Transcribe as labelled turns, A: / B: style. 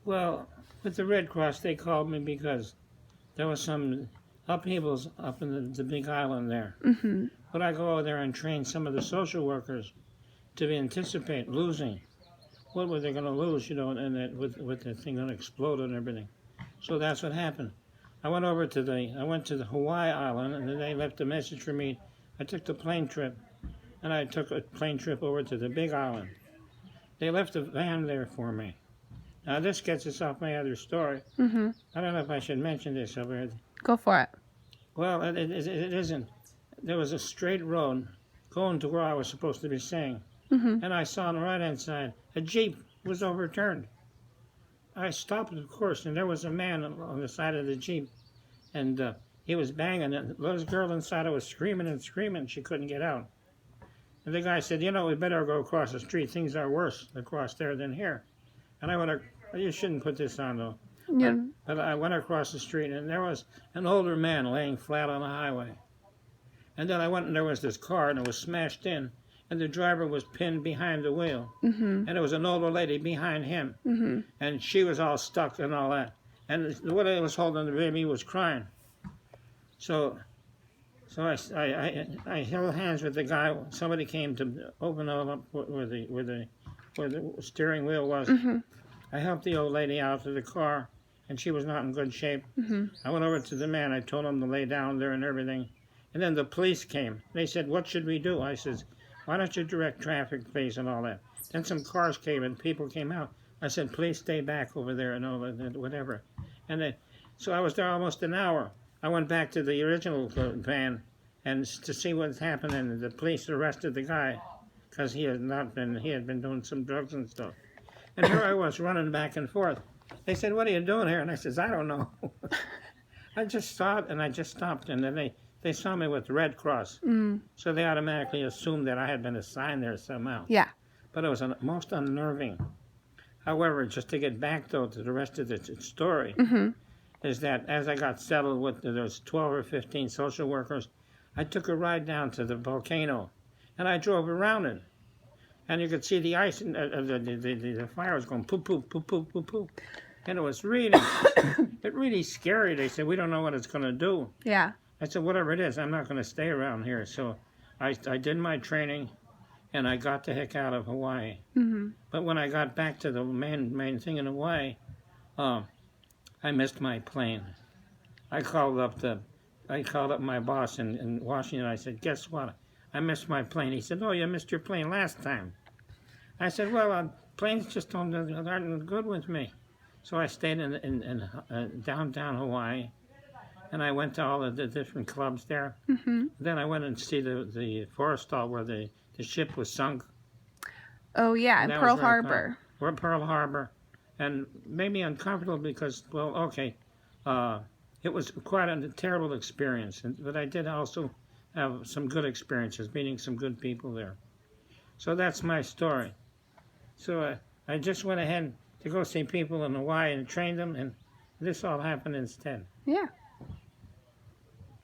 A: Well, with the Red Cross, they called me because there was some upheavals up in the big island there.
B: Mm-hmm.
A: But I go over there and train some of the social workers to anticipate losing. What were they going to lose, and that with the thing going to explode and everything. So that's what happened. I went to the Hawaii island, and then they left a message for me. I took the plane trip, and I took a plane trip over to the big island. They left a van there for me. Now this gets us off my other story.
B: Mm-hmm.
A: I don't know if I should mention this over here.
B: Go for it.
A: Well, it isn't. There was a straight road going to where I was supposed to be staying.
B: Mm-hmm.
A: And I saw on the right-hand side, a Jeep was overturned. I stopped, of course, and there was a man on the side of the Jeep. And he was banging, and the little girl inside was screaming and screaming. She couldn't get out. And the guy said, we better go across the street. Things are worse across there than here. And I went, you shouldn't put this on, though.
B: Yeah.
A: But I went across the street, and there was an older man laying flat on the highway. And then I went, and there was this car, and it was smashed in, and the driver was pinned behind the wheel.
B: Mm-hmm.
A: And there was an older lady behind him,
B: Mm-hmm.
A: and she was all stuck and all that. And the one that was holding the baby was crying. So I held hands with the guy. Somebody came to open up where the steering wheel was.
B: Mm-hmm.
A: I helped the old lady out to the car, and she was not in good shape.
B: Mm-hmm.
A: I went over to the man. I told him to lay down there and everything. And then the police came. They said, what should we do? I said, why don't you direct traffic, please, and all that. Then some cars came and people came out. I said, please stay back over there and all that, whatever. And so I was there almost an hour. I went back to the original van and to see what's happening. And the police arrested the guy because he had been doing some drugs and stuff. And here I was running back and forth. They said, what are you doing here? And I said, I don't know. I just saw it and I just stopped. And then they saw me with the Red Cross.
B: Mm.
A: So they automatically assumed that I had been assigned there somehow.
B: Yeah.
A: But it was most unnerving. However, just to get back, though, to the rest of the story,
B: Mm-hmm.
A: is that as I got settled with those 12 or 15 social workers, I took a ride down to the volcano, and I drove around it. And you could see the ice, and the fire was going poop, poop, poop, poop, poop, poop. And it was really scary. They said, we don't know what it's going to do.
B: Yeah.
A: I said, whatever it is, I'm not going to stay around here. So I did my training, and I got the heck out of Hawaii.
B: Mm-hmm.
A: But when I got back to the main thing in Hawaii, I missed my plane. I called up my boss in Washington. I said, guess what? I missed my plane. He said, oh, you missed your plane last time. I said, well, planes just aren't good with me. So I stayed in downtown Hawaii, and I went to all of the different clubs there.
B: Mm-hmm.
A: Then I went and see the forest hall where the ship was sunk.
B: Oh, yeah, in
A: That was
B: Pearl
A: very
B: Harbor.
A: We're Pearl Harbor, and made me uncomfortable because, well, okay, it was quite a terrible experience, but I did also have some good experiences, meeting some good people there. So that's my story. So I just went ahead to go see people in Hawaii and train them, and this all happened instead.
B: Yeah.